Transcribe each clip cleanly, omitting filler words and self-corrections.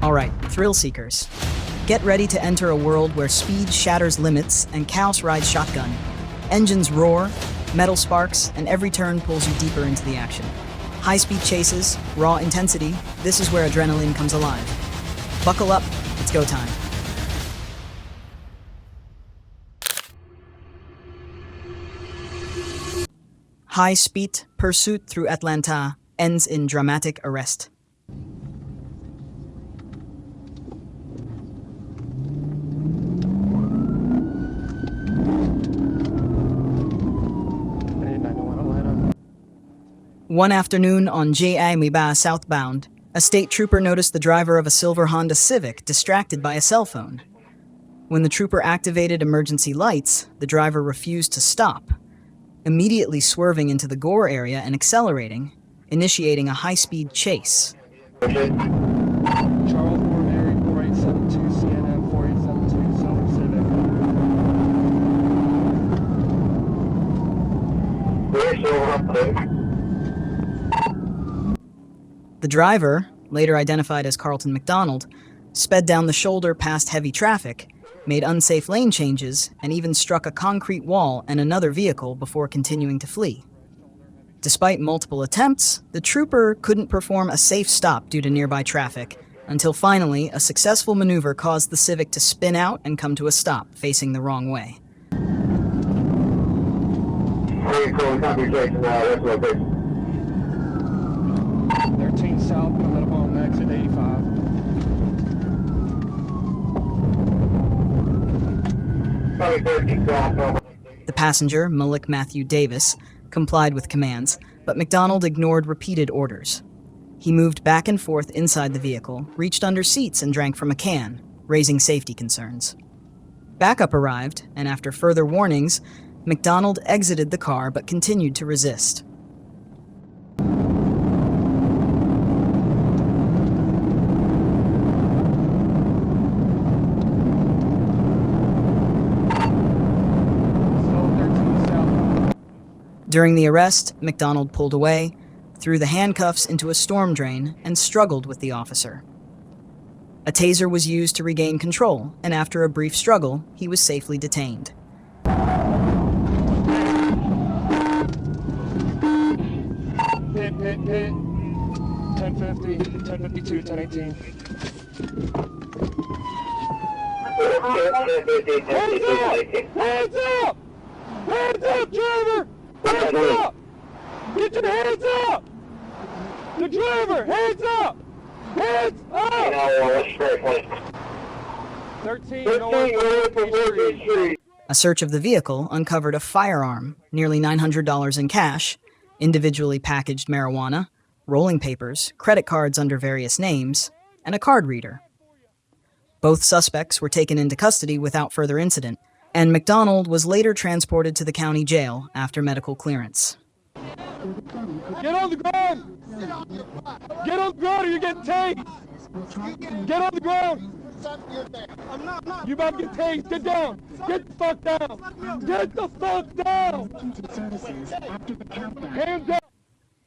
Alright, thrill seekers. Get ready to enter a world where speed shatters limits and chaos rides shotgun. Engines roar, metal sparks, and every turn pulls you deeper into the action. High-speed chases, raw intensity, this is where adrenaline comes alive. Buckle up, it's go time. High-speed pursuit through Atlanta ends in dramatic arrest. One afternoon on J.A. Miba southbound, a state trooper noticed the driver of a silver Honda Civic distracted by a cell phone. When the trooper activated emergency lights, the driver refused to stop, immediately swerving into the gore area and accelerating, initiating a high-speed chase. Charles War Mary 4872 CNN 4872 Silver Civic. The driver, later identified as Carlton McDonald, sped down the shoulder past heavy traffic, made unsafe lane changes, and even struck a concrete wall and another vehicle before continuing to flee. Despite multiple attempts, the trooper couldn't perform a safe stop due to nearby traffic, until finally a successful maneuver caused the Civic to spin out and come to a stop, facing the wrong way. 13 South, coming up on exit 85. The passenger, Malik Matthew Davis, complied with commands, but McDonald ignored repeated orders. He moved back and forth inside the vehicle, reached under seats and drank from a can, raising safety concerns. Backup arrived, and after further warnings, McDonald exited the car but continued to resist. During the arrest, McDonald pulled away, threw the handcuffs into a storm drain, and struggled with the officer. A taser was used to regain control, and after a brief struggle, he was safely detained. Pit. 1050, 1052, 1018. Hands up! Hands up, driver! Hands up! Get your hands up! The driver, hands up! Hands up! 13 North Street. A search of the vehicle uncovered a firearm, nearly $900 in cash, individually packaged marijuana, rolling papers, credit cards under various names, and a card reader. Both suspects were taken into custody without further incident, and McDonald was later transported to the county jail after medical clearance. Get on the ground! Get on the ground or you're getting tased! Get on the ground! You about to get tased! Get down! Get the fuck down! Get the fuck down! Hands up!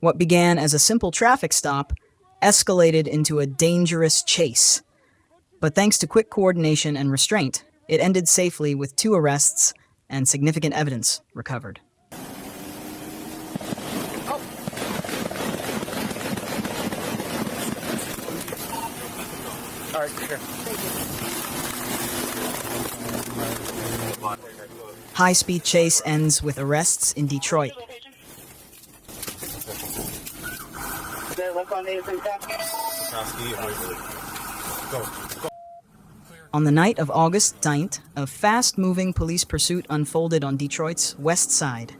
What began as a simple traffic stop escalated into a dangerous chase. But thanks to quick coordination and restraint, it ended safely with 2 arrests and significant evidence recovered. All right, here. High-speed chase ends with arrests in Detroit. On the night of August 9th, a fast-moving police pursuit unfolded on Detroit's west side.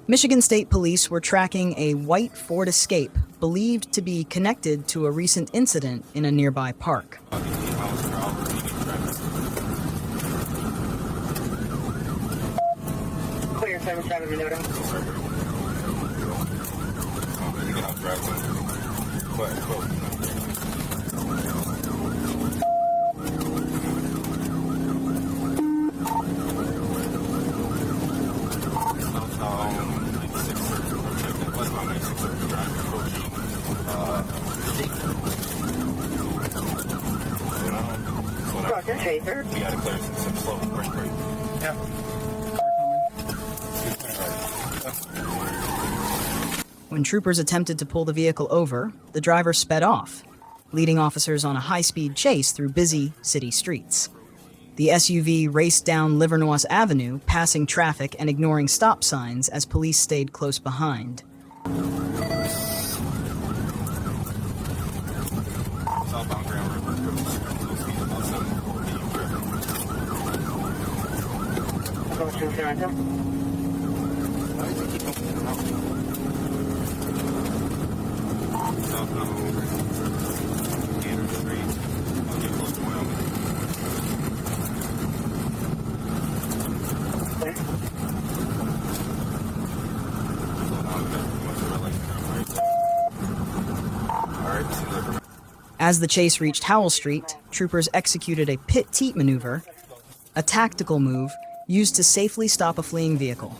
Michigan State Police were tracking a white Ford Escape believed to be connected to a recent incident in a nearby park. Clear 77 Minota. Chaser. We gotta clear some slow break. Yeah. When troopers attempted to pull the vehicle over, the driver sped off, leading officers on a high-speed chase through busy city streets. The SUV raced down Livernois Avenue, passing traffic and ignoring stop signs as police stayed close behind. Southbound Grand River. As the chase reached Howell Street, troopers executed a pit-teat maneuver, a tactical move used to safely stop a fleeing vehicle.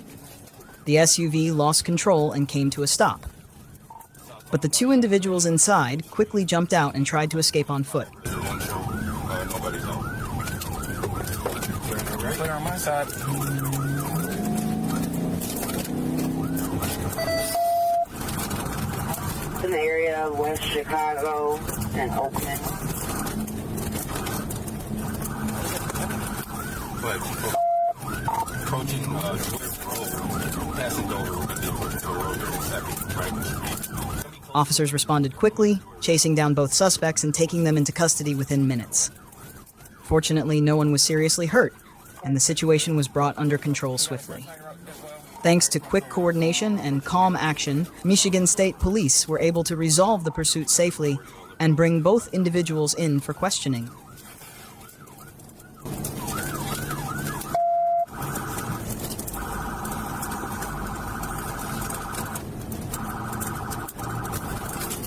The SUV lost control and came to a stop. But the two individuals inside quickly jumped out and tried to escape on foot. Nobody's home. Clear on my side. In the area of West Chicago and Oakland. But approaching Joyce Road, passing Dover, we're going to be approaching the road in a second, right? Officers responded quickly, chasing down both suspects and taking them into custody within minutes. Fortunately, no one was seriously hurt, and the situation was brought under control swiftly. Thanks to quick coordination and calm action, Michigan State Police were able to resolve the pursuit safely and bring both individuals in for questioning.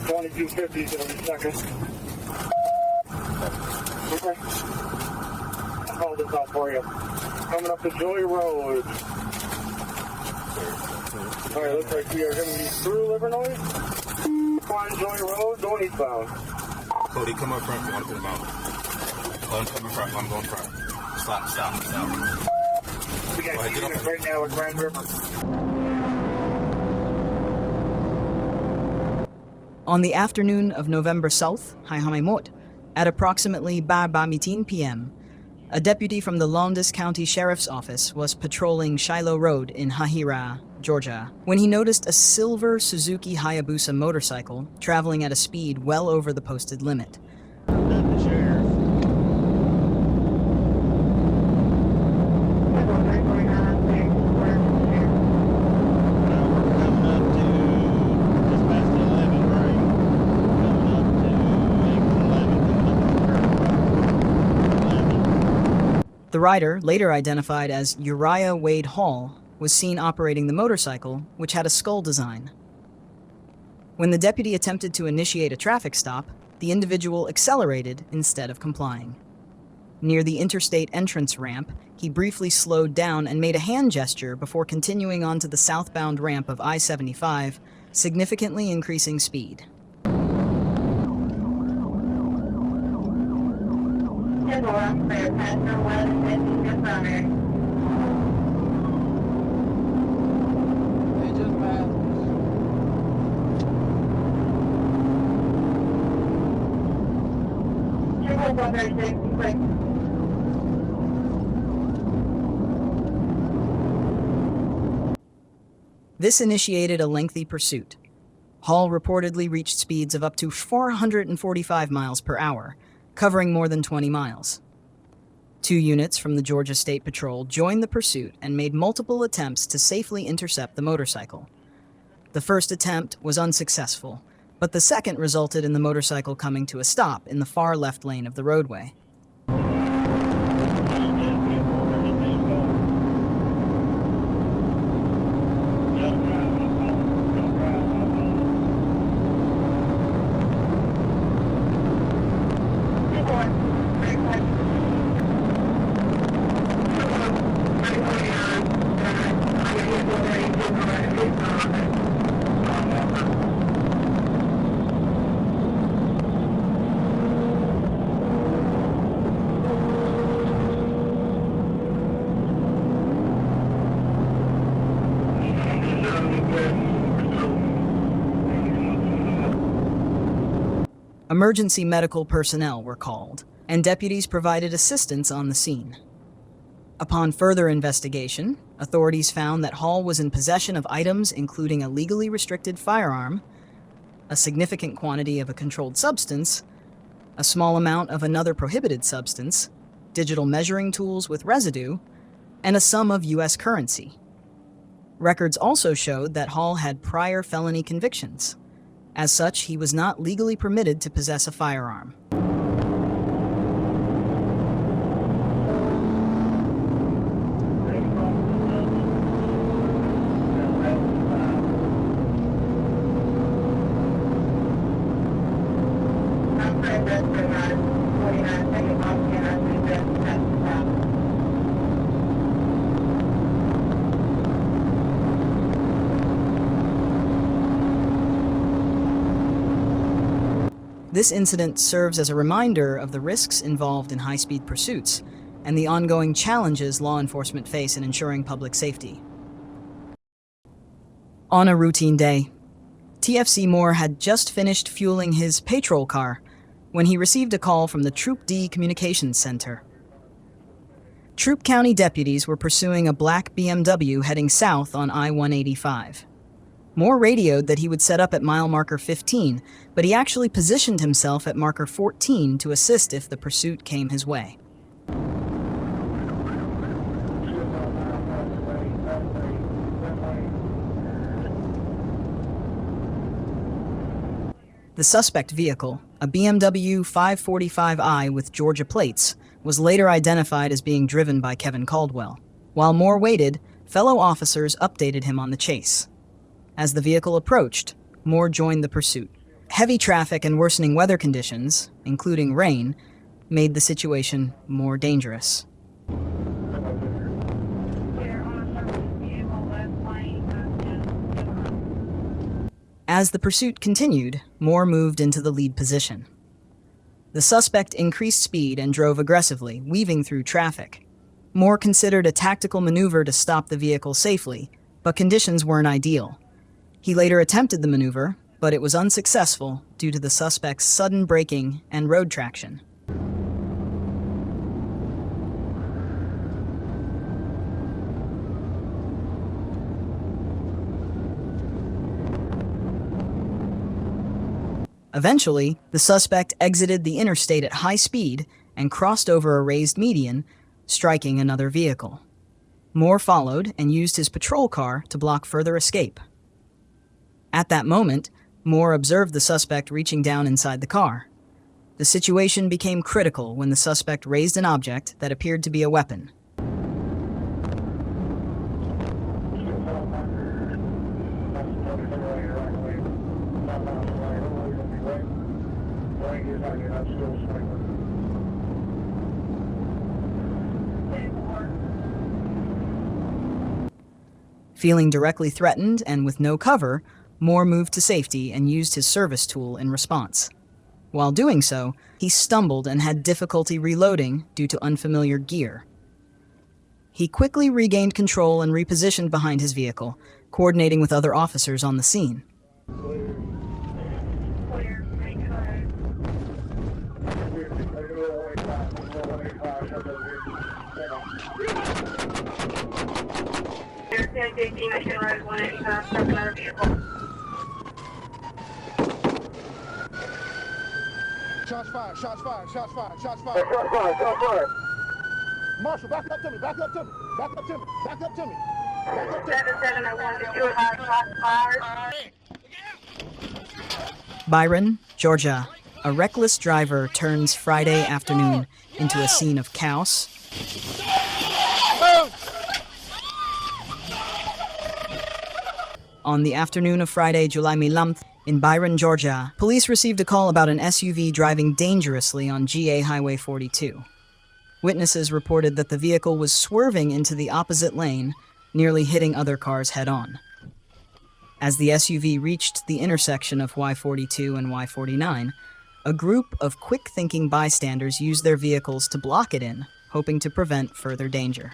$22.50 every second. Okay. I'll hold this out for you. Coming up to Joy Road. Alright, looks like we are going to be through Livernois. On Joy Road, going eastbound. Cody, come up front if you want to put him out. I'm coming front, I'm going front. Stop. We got units right now at Grand River. On the afternoon of November 7th, Haihamemot, at approximately 4:15 p.m., a deputy from the Lowndes County Sheriff's Office was patrolling Shiloh Road in Hahira, Georgia, when he noticed a silver Suzuki Hayabusa motorcycle traveling at a speed well over the posted limit. The rider, later identified as Uriah Wade Hall, was seen operating the motorcycle, which had a skull design. When the deputy attempted to initiate a traffic stop, the individual accelerated instead of complying. Near the interstate entrance ramp, he briefly slowed down and made a hand gesture before continuing onto the southbound ramp of I-75, significantly increasing speed. This initiated a lengthy pursuit. Hall reportedly reached speeds of up to 445 miles per hour, covering more than 20 miles. 2 units from the Georgia State Patrol joined the pursuit and made multiple attempts to safely intercept the motorcycle. The first attempt was unsuccessful, but the second resulted in the motorcycle coming to a stop in the far left lane of the roadway. Emergency medical personnel were called, and deputies provided assistance on the scene. Upon further investigation, authorities found that Hall was in possession of items including a legally restricted firearm, a significant quantity of a controlled substance, a small amount of another prohibited substance, digital measuring tools with residue, and a sum of U.S. currency. Records also showed that Hall had prior felony convictions. As such, he was not legally permitted to possess a firearm. This incident serves as a reminder of the risks involved in high-speed pursuits and the ongoing challenges law enforcement face in ensuring public safety. On a routine day, TFC Moore had just finished fueling his patrol car when he received a call from the Troop D Communications Center. Troop County deputies were pursuing a black BMW heading south on I-185. Moore radioed that he would set up at mile marker 15, but he actually positioned himself at marker 14 to assist if the pursuit came his way. The suspect vehicle, a BMW 545i with Georgia plates, was later identified as being driven by Kevin Caldwell. While Moore waited, fellow officers updated him on the chase. As the vehicle approached, Moore joined the pursuit. Heavy traffic and worsening weather conditions, including rain, made the situation more dangerous. As the pursuit continued, Moore moved into the lead position. The suspect increased speed and drove aggressively, weaving through traffic. Moore considered a tactical maneuver to stop the vehicle safely, but conditions weren't ideal. He later attempted the maneuver, but it was unsuccessful due to the suspect's sudden braking and road traction. Eventually, the suspect exited the interstate at high speed and crossed over a raised median, striking another vehicle. Moore followed and used his patrol car to block further escape. At that moment, Moore observed the suspect reaching down inside the car. The situation became critical when the suspect raised an object that appeared to be a weapon. Feeling directly threatened and with no cover, Moore moved to safety and used his service tool in response. While doing so, he stumbled and had difficulty reloading due to unfamiliar gear. He quickly regained control and repositioned behind his vehicle, coordinating with other officers on the scene. Shots fired, shots fired, shots fired, shots fired. Shots fired, shots fired. Marshall, back up to me, back up to me, back up to me, back up to me. 7701 shots fired. Byron, Georgia. A reckless driver turns Friday afternoon into a scene of chaos. On the afternoon of Friday, July 11th, in Byron, Georgia, police received a call about an SUV driving dangerously on GA Highway 42. Witnesses reported that the vehicle was swerving into the opposite lane, nearly hitting other cars head-on. As the SUV reached the intersection of Y42 and Y49, a group of quick-thinking bystanders used their vehicles to block it in, hoping to prevent further danger.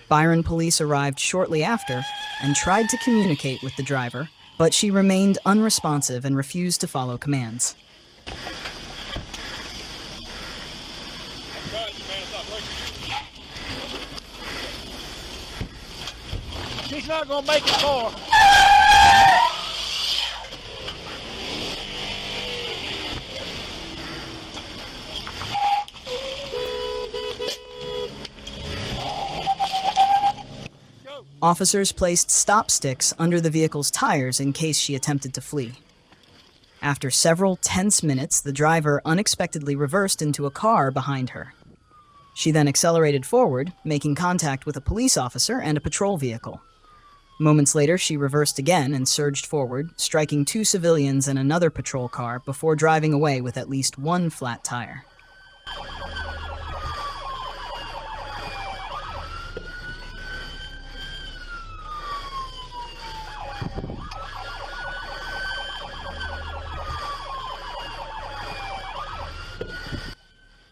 Byron police arrived shortly after and tried to communicate with the driver, but she remained unresponsive and refused to follow commands. She's not gonna make it far. Officers placed stop sticks under the vehicle's tires in case she attempted to flee. After several tense minutes, the driver unexpectedly reversed into a car behind her. She then accelerated forward, making contact with a police officer and a patrol vehicle. Moments later, she reversed again and surged forward, striking 2 civilians and another patrol car before driving away with at least 1 flat tire.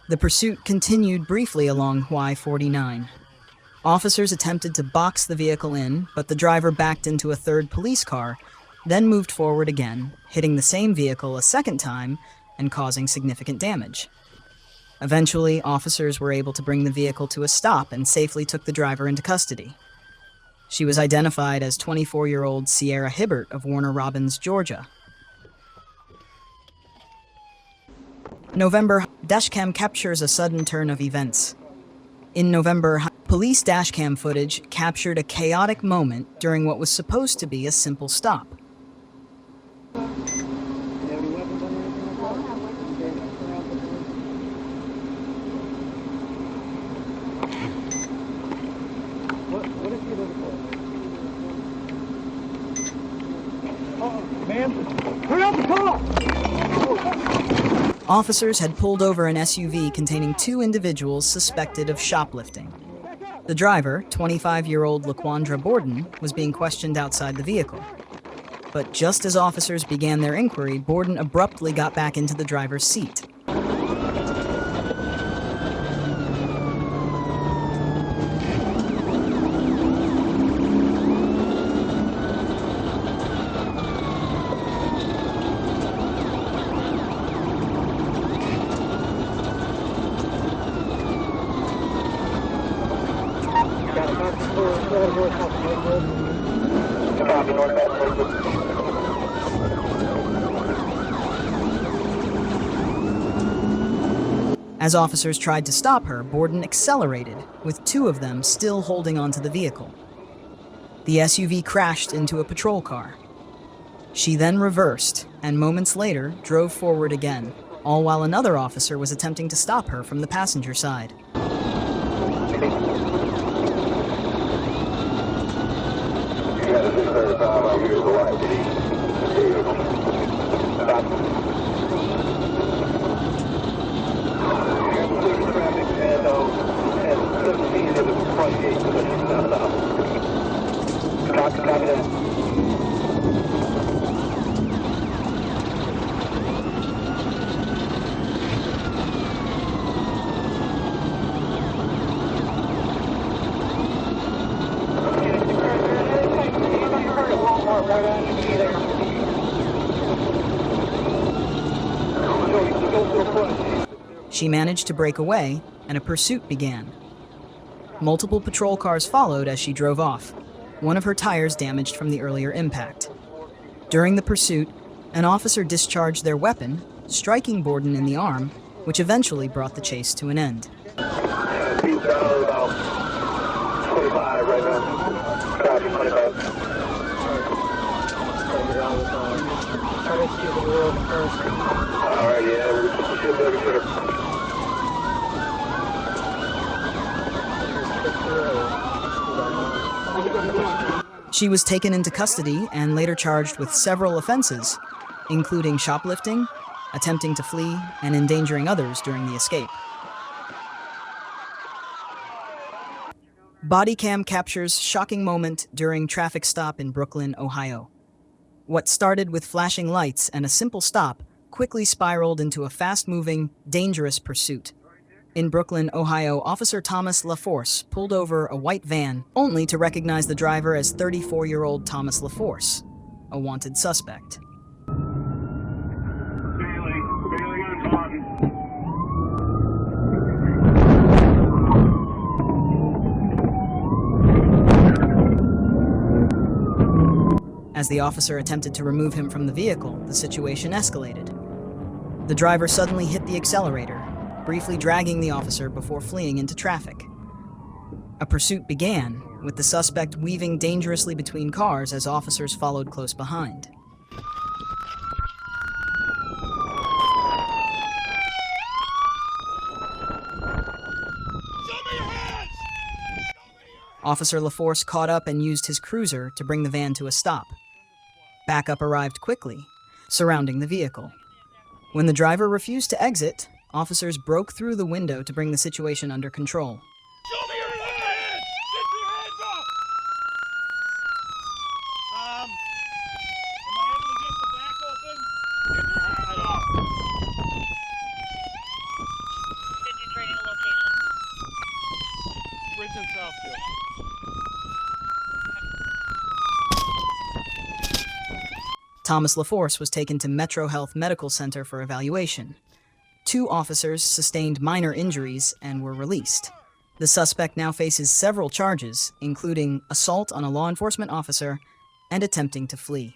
The pursuit continued briefly along Y-49. Officers attempted to box the vehicle in, but the driver backed into a third police car, then moved forward again, hitting the same vehicle a second time and causing significant damage. Eventually, officers were able to bring the vehicle to a stop and safely took the driver into custody. She was identified as 24-year-old Sierra Hibbert of Warner Robins, Georgia. November, Dashcam captures a sudden turn of events. In November, police dashcam footage captured a chaotic moment during what was supposed to be a simple stop. Man, hurry up the car! Officers had pulled over an SUV containing 2 individuals suspected of shoplifting. The driver, 25-year-old LaQuandra Borden, was being questioned outside the vehicle. But just as officers began their inquiry, Borden abruptly got back into the driver's seat. As officers tried to stop her, Borden accelerated, with 2 of them still holding onto the vehicle. The SUV crashed into a patrol car. She then reversed, and moments later drove forward again, all while another officer was attempting to stop her from the passenger side. She managed to break away, and a pursuit began. Multiple patrol cars followed as she drove off, one of her tires damaged from the earlier impact. During the pursuit, an officer discharged their weapon, striking Borden in the arm, which eventually brought the chase to an end. She was taken into custody and later charged with several offenses, including shoplifting, attempting to flee, and endangering others during the escape. Body cam captures shocking moment during traffic stop in Brooklyn, Ohio. What started with flashing lights and a simple stop quickly spiraled into a fast-moving, dangerous pursuit. In Brooklyn, Ohio, Officer Thomas LaForce pulled over a white van only to recognize the driver as 34-year-old Thomas LaForce, a wanted suspect. Bailey, As the officer attempted to remove him from the vehicle, the situation escalated. The driver suddenly hit the accelerator, briefly dragging the officer before fleeing into traffic. A pursuit began, with the suspect weaving dangerously between cars as officers followed close behind. Officer LaForce caught up and used his cruiser to bring the van to a stop. Backup arrived quickly, surrounding the vehicle. When the driver refused to exit, officers broke through the window to bring the situation under control. Show me your hands! Get your hands up! Am I able to get the back open? Get your hands up! Did you training location? Bridge in Southfield. Thomas LaForce was taken to Metro Health Medical Center for evaluation. 2 officers sustained minor injuries and were released. The suspect now faces several charges, including assault on a law enforcement officer and attempting to flee.